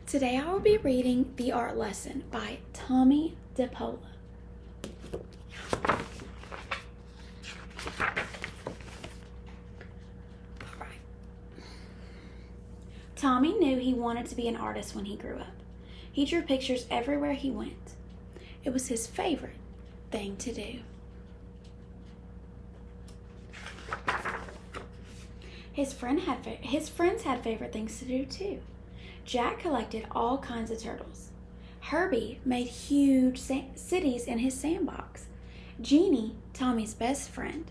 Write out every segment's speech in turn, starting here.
Today I will be reading The Art Lesson by Tommie dePaola. Alright. Tommie knew he wanted to be an artist when he grew up. He drew pictures everywhere he went. It was his favorite thing to do. His friends had favorite things to do too. Jack collected all kinds of turtles. Herbie made huge cities in his sandbox. Jeannie, Tommie's best friend,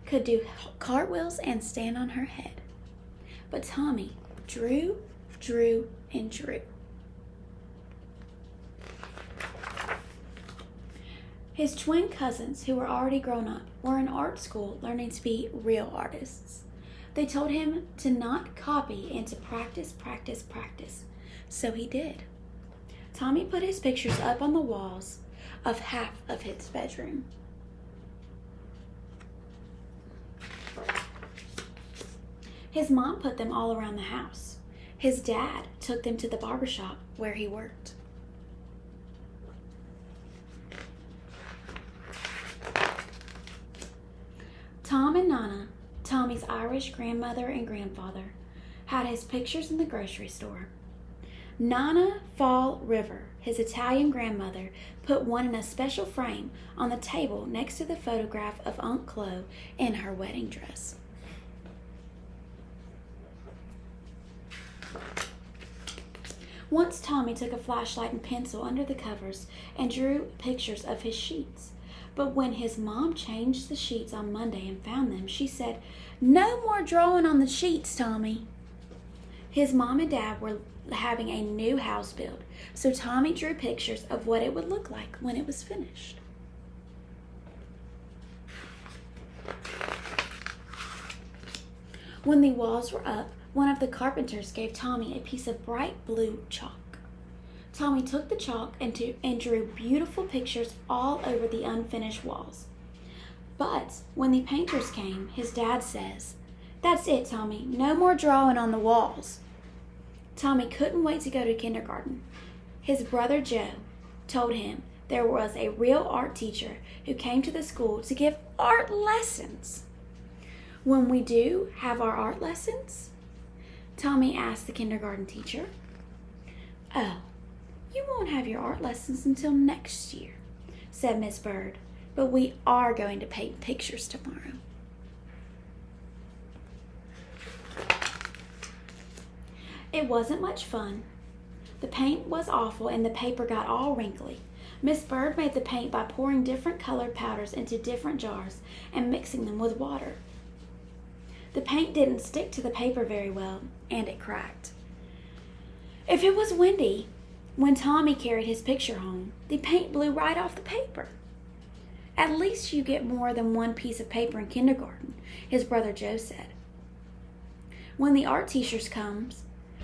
could do cartwheels and stand on her head. But Tommie drew, and drew. His twin cousins, who were already grown up, were in art school learning to be real artists. They told him to not copy and to practice. So he did. Tommie put his pictures up on the walls of half of his bedroom. His mom put them all around the house. His dad took them to the barbershop where he worked. Tom and Nana, Tommie's Irish grandmother and grandfather, had his pictures in the grocery store. Nana Fall River, his Italian grandmother, put one in a special frame on the table next to the photograph of Aunt Chloe in her wedding dress. Once Tommie took a flashlight and pencil under the covers and drew pictures of his sheets. But when his mom changed the sheets on Monday and found them, she said, "No more drawing on the sheets, Tommie." His mom and dad were having a new house build, so Tommie drew pictures of what it would look like when it was finished. When the walls were up, one of the carpenters gave Tommie a piece of bright blue chalk. Tommie took the chalk and drew beautiful pictures all over the unfinished walls. But when the painters came, his dad says, "That's it, Tommie. No more drawing on the walls." Tommie couldn't wait to go to kindergarten. His brother Joe told him there was a real art teacher who came to the school to give art lessons. "When we do have our art lessons?" Tommie asked the kindergarten teacher. "Oh, you won't have your art lessons until next year," said Miss Bird, "but we are going to paint pictures tomorrow." It wasn't much fun. The paint was awful and the paper got all wrinkly. Miss Bird made the paint by pouring different colored powders into different jars and mixing them with water. The paint didn't stick to the paper very well, and it cracked. If it was windy, when Tommie carried his picture home, the paint blew right off the paper. "At least you get more than one piece of paper in kindergarten," his brother Joe said. "When the art teacher comes,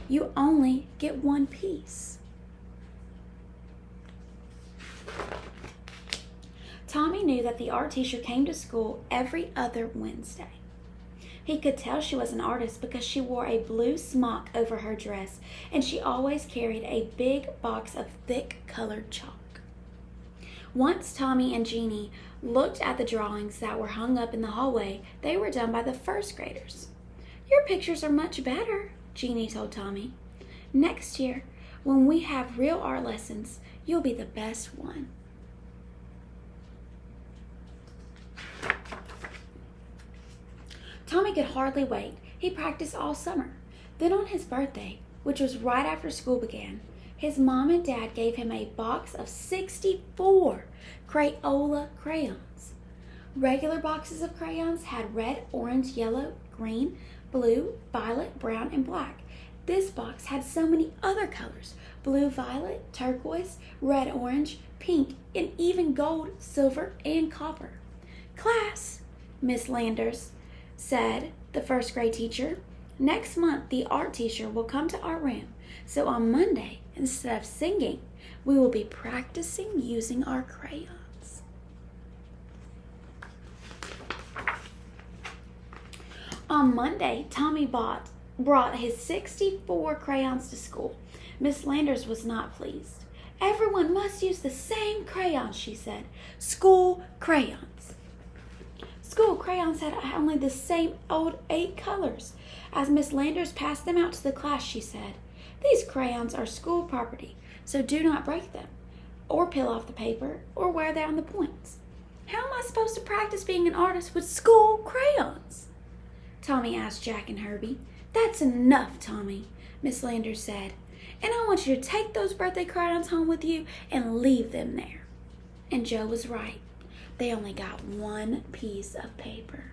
you only get one piece." Tommie knew that the art teacher came to school every other Wednesday. He could tell she was an artist because she wore a blue smock over her dress, and she always carried a big box of thick colored chalk. Once Tommie and Jeannie looked at the drawings that were hung up in the hallway. They were done by the first graders. "Your pictures are much better," Jeannie told Tommie. "Next year, when we have real art lessons, you'll be the best one." Tommie could hardly wait. He practiced all summer. Then on his birthday, which was right after school began, his mom and dad gave him a box of 64 Crayola crayons. Regular boxes of crayons had red, orange, yellow, green, blue, violet, brown, and black. This box had so many other colors: blue, violet, turquoise, red, orange, pink, and even gold, silver, and copper. "Class," Miss Landers said, the first grade teacher, "next month the art teacher will come to our room. So on Monday, instead of singing, we will be practicing using our crayons." On Monday, Tommie bought brought his 64 crayons to school. Miss Landers was not pleased. "Everyone must use the same crayons," she said. "School crayons." School crayons had only the same old 8 colors. As Miss Landers passed them out to the class, she said, "These crayons are school property, so do not break them, or peel off the paper, or wear down the points. How am I supposed to practice being an artist with school crayons?" Tommie asked Jack and Herbie. "That's enough, Tommie," Miss Landers said, "and I want you to take those birthday crayons home with you and leave them there." And Joe was right. They only got 1 piece of paper.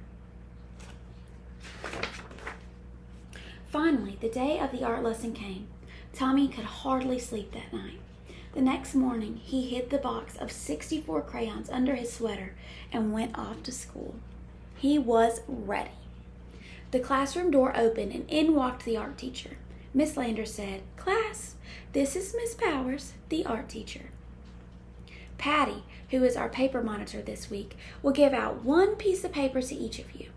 Finally, the day of the art lesson came. Tommie could hardly sleep that night. The next morning, he hid the box of 64 crayons under his sweater and went off to school. He was ready. The classroom door opened and in walked the art teacher. Miss Landers said, "Class, this is Miss Powers, the art teacher. Patty, who is our paper monitor this week, will give out 1 piece of paper to each of you.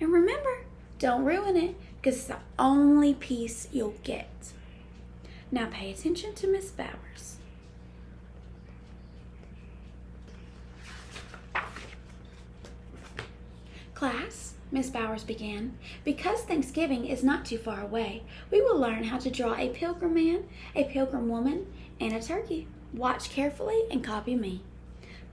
And remember, don't ruin it, because it's the only piece you'll get. Now pay attention to Miss Bowers." "Class," Miss Bowers began, "because Thanksgiving is not too far away, we will learn how to draw a pilgrim man, a pilgrim woman, and a turkey. Watch carefully and copy me."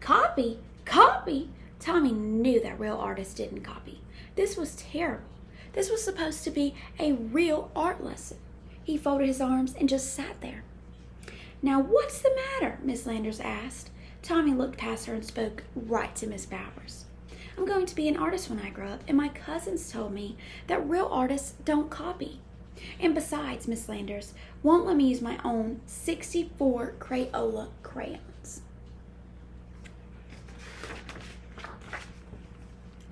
Copy? Copy? Tommie knew that real artists didn't copy. This was terrible. This was supposed to be a real art lesson. He folded his arms and just sat there. "Now what's the matter?" Miss Landers asked. Tommie looked past her and spoke right to Miss Bowers. "I'm going to be an artist when I grow up, and my cousins told me that real artists don't copy. And besides, Miss Landers won't let me use my own 64 Crayola crayons."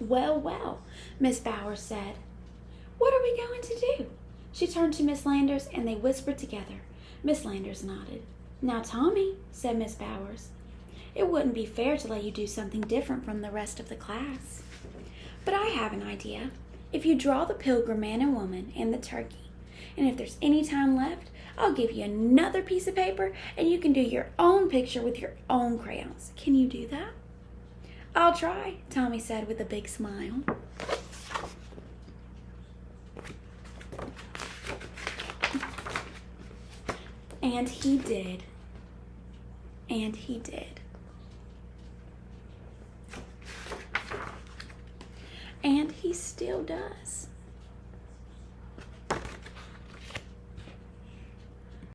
"Well, well," Miss Bowers said. "What are we going to do?" She turned to Miss Landers, and they whispered together. Miss Landers nodded. "Now, Tommie," said Miss Bowers, "it wouldn't be fair to let you do something different from the rest of the class. But I have an idea. If you draw the pilgrim man and woman and the turkey, and if there's any time left, I'll give you another piece of paper, and you can do your own picture with your own crayons. Can you do that?" "I'll try," Tommie said with a big smile. And he did. And he did. And he still does.